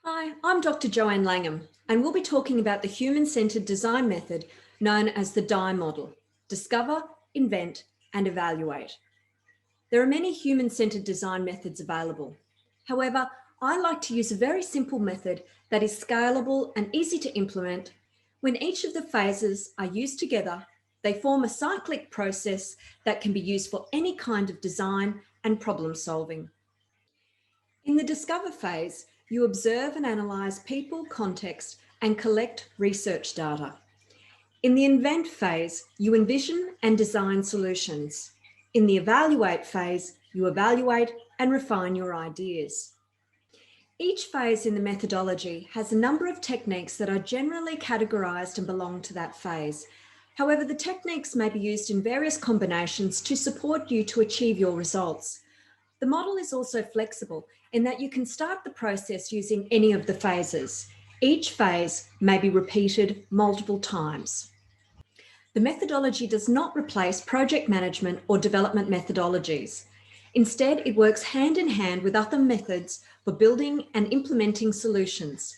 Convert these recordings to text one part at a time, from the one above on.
Hi, I'm Dr. Jo'Anne Langham, and we'll be talking about the human-centered design method known as the DIE model: discover, invent, and evaluate. There are many human-centered design methods available. However, I like to use a very simple method that is scalable and easy to implement. When each of the phases are used together, they form a cyclic process that can be used for any kind of design and problem solving. In the discover phase, you observe and analyse people, context, and collect research data. In the invent phase, you envision and design solutions. In the evaluate phase, you evaluate and refine your ideas. Each phase in the methodology has a number of techniques that are generally categorised and belong to that phase. However, the techniques may be used in various combinations to support you to achieve your results. The model is also flexible in that you can start the process using any of the phases. Each phase may be repeated multiple times. The methodology does not replace project management or development methodologies. Instead, it works hand in hand with other methods for building and implementing solutions.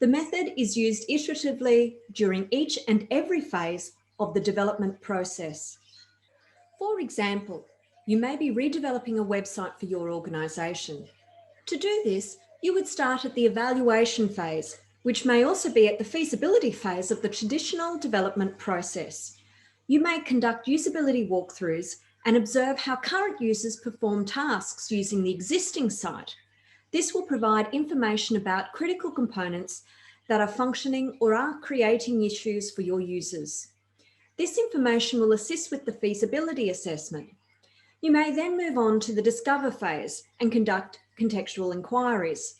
The method is used iteratively during each and every phase of the development process. For example, you may be redeveloping a website for your organisation. To do this, you would start at the evaluation phase, which may also be at the feasibility phase of the traditional development process. You may conduct usability walkthroughs and observe how current users perform tasks using the existing site. This will provide information about critical components that are functioning or are creating issues for your users. This information will assist with the feasibility assessment. You may then move on to the discover phase and conduct contextual inquiries.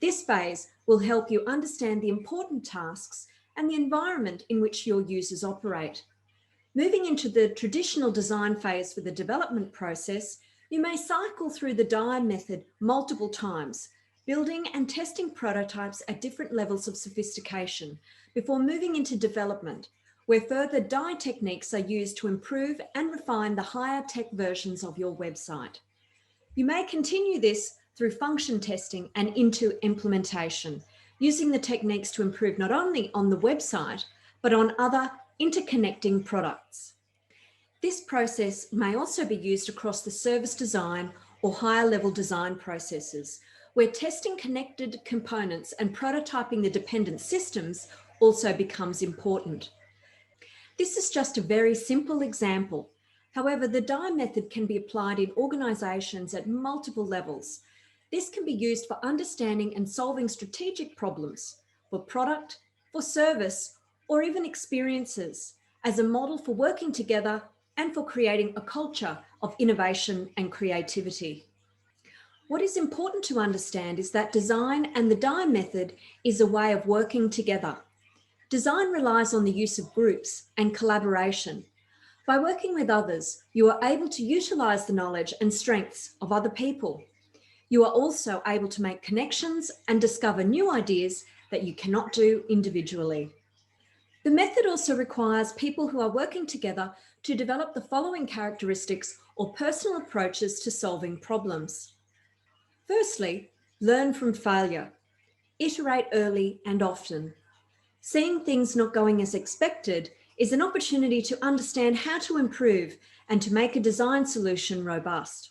This phase will help you understand the important tasks and the environment in which your users operate. Moving into the traditional design phase for the development process, you may cycle through the DIE method multiple times, building and testing prototypes at different levels of sophistication before moving into development, where further DIE techniques are used to improve and refine the higher tech versions of your website. You may continue this through function testing and into implementation, using the techniques to improve not only on the website, but on other interconnecting products. This process may also be used across the service design or higher level design processes, where testing connected components and prototyping the dependent systems also becomes important. This is just a very simple example. However, the DIE method can be applied in organisations at multiple levels. This can be used for understanding and solving strategic problems, for product, for service, or even experiences, as a model for working together and for creating a culture of innovation and creativity. What is important to understand is that design and the DIE method is a way of working together. Design relies on the use of groups and collaboration. By working with others, you are able to utilise the knowledge and strengths of other people. You are also able to make connections and discover new ideas that you cannot do individually. The method also requires people who are working together to develop the following characteristics or personal approaches to solving problems. Firstly, learn from failure. Iterate early and often. Seeing things not going as expected is an opportunity to understand how to improve and to make a design solution robust.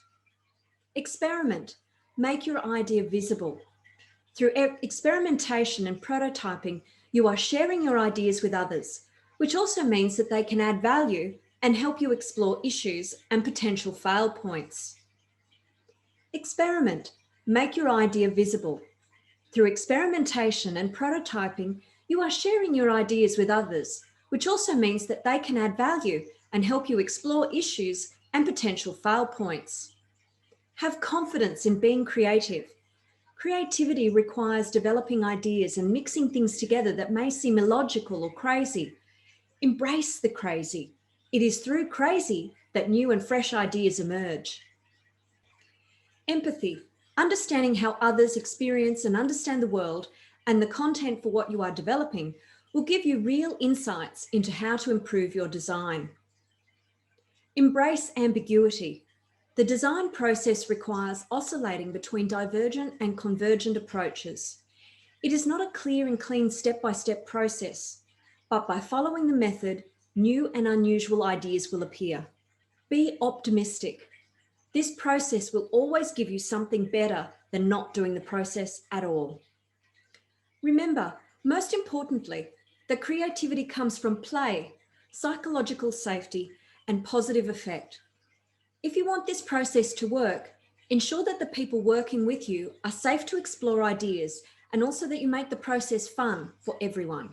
Experiment. Make your idea visible. Through experimentation and prototyping, you are sharing your ideas with others, which also means that they can add value and help you explore issues and potential fail points. Experiment. Make your idea visible. Through experimentation and prototyping, you are sharing your ideas with others, which also means that they can add value and help you explore issues and potential fail points. Have confidence in being creative. Creativity requires developing ideas and mixing things together that may seem illogical or crazy. Embrace the crazy. It is through crazy that new and fresh ideas emerge. Empathy. Understanding how others experience and understand the world and the content for what you are developing will give you real insights into how to improve your design. Embrace ambiguity. The design process requires oscillating between divergent and convergent approaches. It is not a clear and clean step-by-step process, but by following the method, new and unusual ideas will appear. Be optimistic. This process will always give you something better than not doing the process at all. Remember, most importantly, that creativity comes from play, psychological safety, and positive effect. If you want this process to work, ensure that the people working with you are safe to explore ideas and also that you make the process fun for everyone.